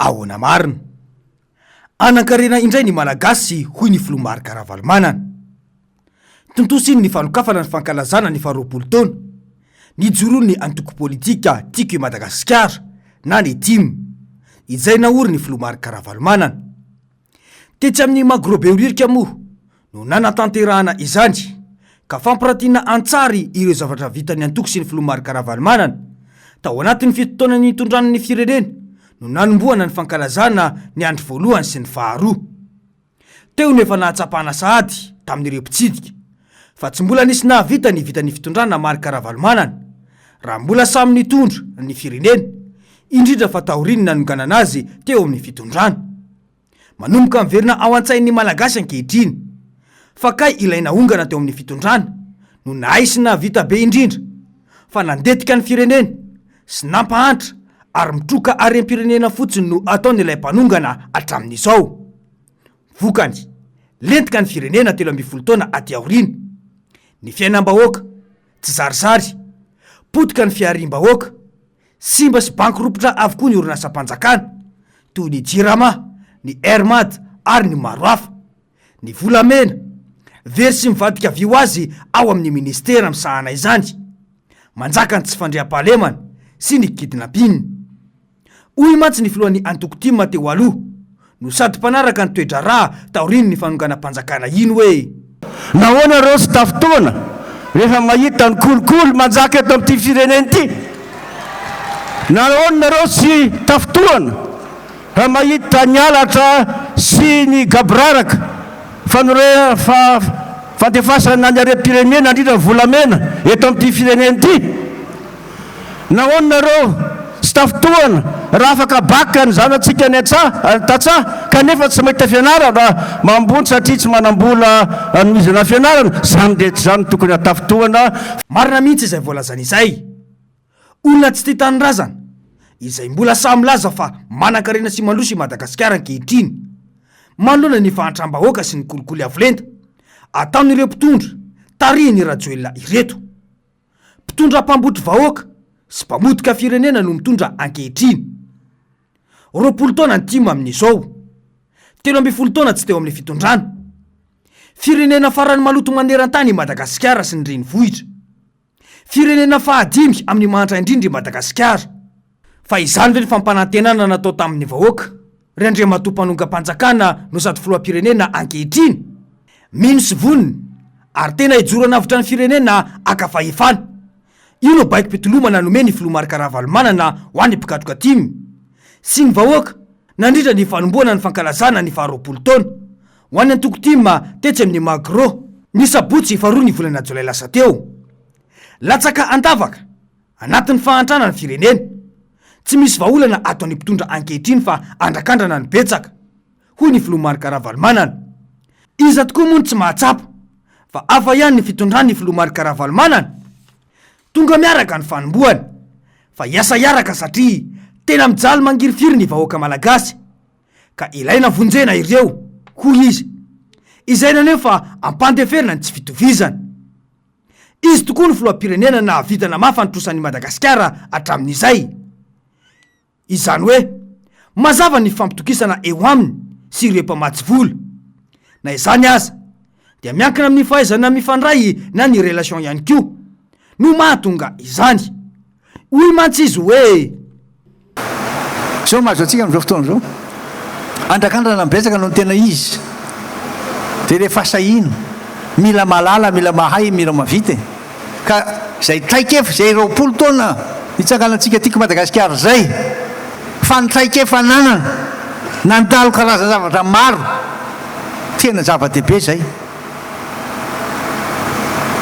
ahoana marina. Anan-karena indray ny malagasy hoy ny Filomarika Ravalomanana. Tontosiny ny fanokafana ny fankalazana ny faharoapolo taona ny joroany antoko politika tiako i Madagasikara na ny TIM izay naory ny Filomarika Ravalomanana. Tetsy amin'ny magrobeoririka moa no nanatanterahana izany ka fampirantiana antsary ireo zavatra vitany antoko sy ny Filomarika Ravalomanana tao anatin'ny fitotoana ny itondrana ny firenena no nanomboana ny fankalazana ny andro voalohany sy ny faharoa. Teo nefa nahatsapana sahady tamin'ireo mpitsidika fa tsy mbola nisy nahavita ny vitany fitondrana Marika Ravalomanana raha mbola samy nitondra ny firenena, indrindra fa taoriany nanonganana azy teo amin'ny fitondrana. Manomboka miverina ao an-tsain'ny malagasy ankehitriny fa kay ilay naongana teo amin'ny fitondrana no naisy nahavita be indrindra fa nandetika ny firenena sy nampahantra ary mitroka arem-pirenena fotsiny no ataon'ilay mpanongana hatramin'izao. Vokany lentika ny firenena 12 taona aty aoriana. Ny fiainam-bahoaka tsy zarizary, potika ny fiarim-bahoaka, simba sy bankiropitra avokoa ny orinasam-panjakana toy ny JIRAMA, ny ERMAD ary ny maro hafa. Ny volamena very sy mivadika vio azy ao amin'ny ministera misahana izany, manjaka ny tsy fandriam-pahalemana sy ny kidnapping. Hoy mantsy ny filohan'ny antoko TIM teo aloha no sady mpanaraka ny toetra raha taoriny ny fanongana-panjakana iny hoe nahoana reo sy tafitoana rehefa mahita ny kolikoly manjaka eto amin'ity firenena ity. Nahoana reo sy tafitoana raha mahita ny alatra sy ny gabraraka fandefasana ny arem-pirenena indrindra volamena eto amin'ity firenena ity. Nahoana reo sy tafitoana raha afaka baka ny zanatsika ny tatsaha kanefa tsy mahita fianarana mambony satria tsy manambola anoizana fianarana. Zany rehetra zany tokony hatafitoana. Marina mihitsy izay voalazana izay. Olona tsy tia tanindrazana izay mbola samy laza fa manan-karena sy mandroso i Madagasikara ankehitriny manoloana ny fahantram-bahoaka sy ny kolikoly avolenta ataon'ireo mpitondra tarihiny rajoelona ireto. Mpitondra mpambotry vahoaka sy mpamotika firenena no mitondra ankehitriny. 20 taona ny TIM amin'izao, 13 taona tsy teo amin'ny fitondrana. Firenena farany maloto maneran-tany i Madagasikara sy ny renivohitra. Firenena fahadimy amin'ny mahantra indrindra i Madagasikara. Fa izany ve ny fampanantenana natao tamin'ny vahoaka ry Andriamatoa-mpanonga-panjakana no sady filoham-pirenena ankehitriny. Mino sy voniny ary tena hijoro anavitra ny firenena akafahefana. Io no baiko pitolomana nomeny ny Filomarika Ravalomanana ho an'ny mpikatroka TIM sy ny vahoaka nandrindra ny fanomboana ny fankalazana ny faharoapolo taona ho an'ny antoko TIM tetsy amin'ny magro ny sabotsy faharoa ny volana jolay lasa teo. Latsaka andavaka anatin'ny fahantrana ny firenena. Tsy misy vahaolana ataon'ny mpitondra ankehitriny fa andrakandrana ny betsaka hoy ny Filomarika Ravalomanana. Iza tokoa moa tsy mahatsapa fa afa ihany ny fitondrany ny Filomarika Ravalomanana. Tonga miaraka ny fanomboany fa iasa iaraka satria tena mijaly mangirifiry ny vahoaka malagasy ka ilaina vonjena ireo hoy izy. Izay nanefa ampandeferina ny tsy fitovizana. Izy tokoa ny filoham-pirenena nahavitana mafy nitrosan'ny Madagasikara hatramin'izay. Izany hoe mazava ny fampitokisana eo aminy sy ireo mpamatsy vola. Na izany aza dia miankina amin'ny fahaizana mifandray na ny relation ihany koa no mahatonga izany. Hoy mantsy izy hoe zao mahazo atsika amin'izao fotoana zao andrakandrana mbetsaka no tena izy dia rehefa sahina mila malala, mila mahay, mila mavita ka zay traikefa zay 20 taona hitsakanantsika tiako Madagasikara zay fa ny traikefa nanana nandalo karazana zavatra maro tena zava-dehibe zay.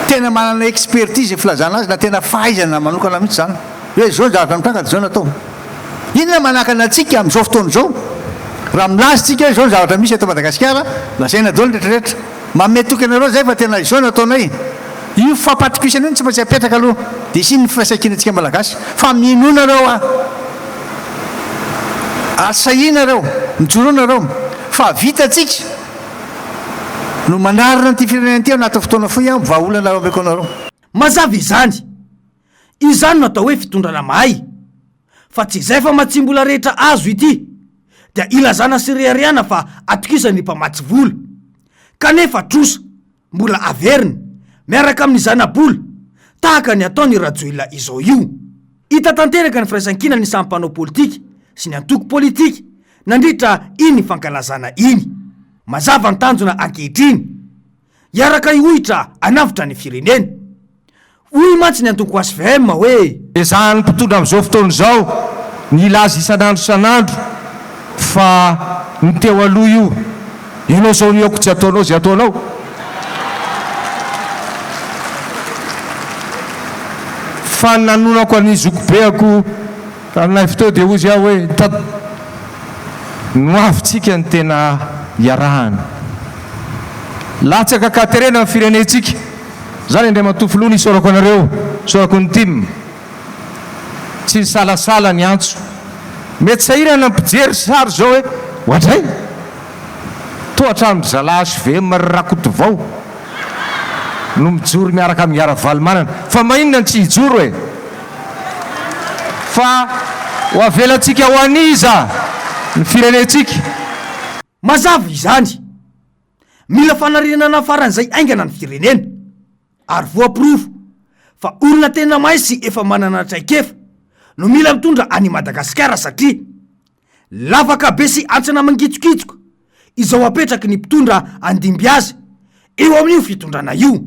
Tena manana expertise filazana azy na tena fahaizana manokana mihitsy zany hoe zao zavatra mitranga dia zao natao. Inona manakana antsika amin'izao fotoana zao raha milazitsika zao zavatra misy eto Madagasikara lazaina daholo rehetrarehetra mametoky anareo zay fa tena izao nataonay. Io fampatokisana iny tsy maintsy apetraka aloha dia siny ny firaisan-kinantsika malagasy fa minona reo asahina reo mijoroana reo fa vitatsika no manarina ty firenena ty anaty fotoana foy vahaolana ameko anareo. Mazava izany. Izany no atao hoe fitondrana mahay. Fa tsy izay fa matsimbola rehetra azo ity dia ilazana sy reariana fa atokisany mpamatsy vola kanefa trosa mbola averiny miaraka amin'ny zanabola tahaka ny ataony rajoila izao io. Hita tanteraka ny firaisan-kina ny samy mpanao politika sy ny antoko politika nandritra iny fankalazana iny. Mazava ny tanjona ankehitriny iaraka iohitra anavitra ny firenena. Hoy mantsy ny antoko ASVM hoe ezahany mpitondra amin'izao fotoana izao ny ilaza isan'andro isan'andro fa ny teo aloha io ianao zao nioko tsy ataonao zay ataonao. Fa nanonako any zokobeako aminay fotoa dia ozy aho hoe noavitsika ny tena iarahana latsaka katerena amin'ny firenentsika zany indray matofoloana isorako anareo isorako ny tim tsy ny salasala ny antso mety sahirana mpijery sary zao hoe ohatray tohatra amin'ny zala ASVM rakoto vao no mijoro miaraka amin'ny ara-valymanana fa maninona tsy hijoro e fa ho avelantsika ho aniza ny firenentsika. mazava izany mila fanarinana faran'izay aingana ny firenena ary voapirofo fa olona tena mahay sy efa manana traikefa no mila mitondra any Madagasikara satria lavaka be sy antsana mangitsokitsoka izao apetraky ny mpitondra andimby azy eo amin'io fitondrana io.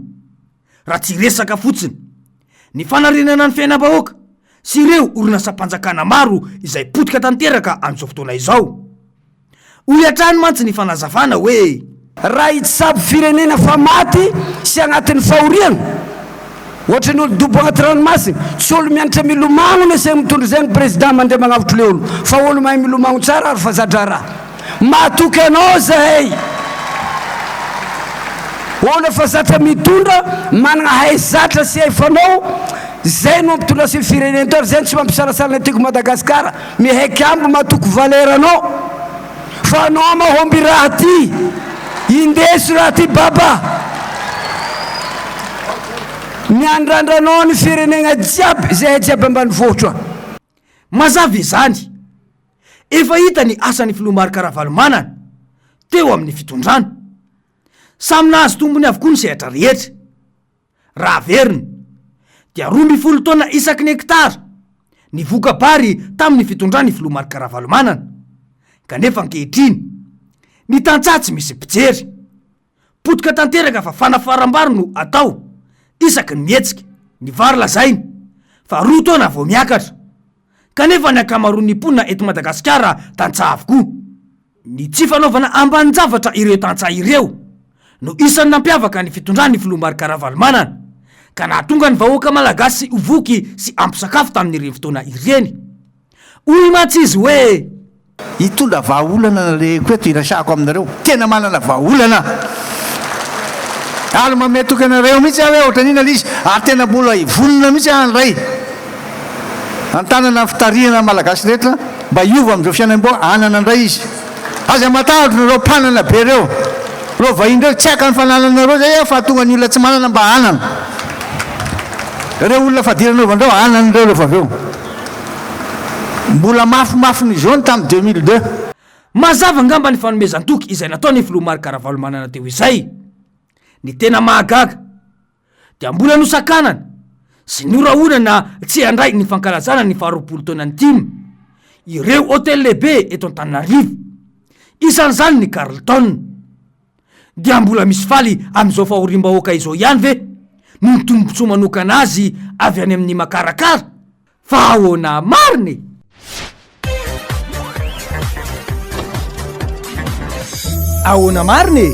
Raha tsy resaka fotsiny ny fanarinana ny fiainam-bahoaka sy ireo orinasa-panjakana maro izay potika tanteraka amin'izao fotoana izao. Hoy hatrany mantsy ny fanazavana hoe raha hitsabo firenena fa maty sy agnatin'ny fahoriana ohatra ny olo dobo agnaty ranomasina tsy olo mianatra milomagno ny asay mitondra zay ny président mandray magnavotro le olo fa olo mahay milomagno tsara ary fa zadra raha matoky anao zahay olo fa zatra mitondra manana hay zatra sy hay fanao zay no mitondra sy firenena tory zay tsy mampisalasala ny tiako Madagasikara mihaiky ambo matoky valeranao fa anao mahomby raha ty indesy raha ty baba miandrandranao ny firenena jiaby zay jiaby ambany vohitra. mazava izany efa hita ny asan'ny filomarika Ravalomanana teo amin'ny fitondrana samy nahazo tombony avokoa ny sehatra rehetra. Raha veriny dia 12 taona isaky ny hektara ny vokabary tamin'ny fitondrany filomarika Ravalomanana kanefa ankehitriny ny tantsatsy misy mpijery potika tanteraka fa fanafarambaro no atao isaky ny mietsika ny vary lazainy fa 2 taona vao miakatra kanefa ny akamaroan'ny mponina eto Madagasikara tantsaha avokoa. Ny tsy fanaovana ambanin-javatra ireo tantsaha ireo no isan'ny nampiavaka ny fitondrany filomarika Ravalomanana ka nahatonga ny vahoaka malagasy ovoky sy ampisakafo tamin'ireny fotoana ireny. Hoy mantsy izy hoe hitondra vahaolana le koeto irasako aminareo tena manana vahaolana alo mametoky anareo mihitsy hoe ohatra nina lizy ary tena mbola volona mihitsy anyray antanana fitarihana malagasy rehetra mba iova amin'izao fiainam-boa anana andray izy aza matahotro nareo mpanana be reo reo vahindreo tsy aka ny fanananareo zay fa tonga ny olona tsy manana mba anana reo olona fadiranovandrao ananareo rehefa aveo mbola mafimafiny zao ny tamin'ny 2002. mazava ngamba ny fanomezan-toky izay nataony filomarika Ravalomanana teo izay. Ny tena mahagaga dia mbola nosakanana sy noraonana tsy handray ny fankalazana ny 20 taona ny timy ireo hôtel lehibe eto Antananarivo isan'izany ny Carlton dia mbola misy faly amin'izao fahorim-bahoaka izao ihany ve no ny tombontsoa manokana azy avy any amin'ny makarakara fa ahoana mariny. Ahoana mariny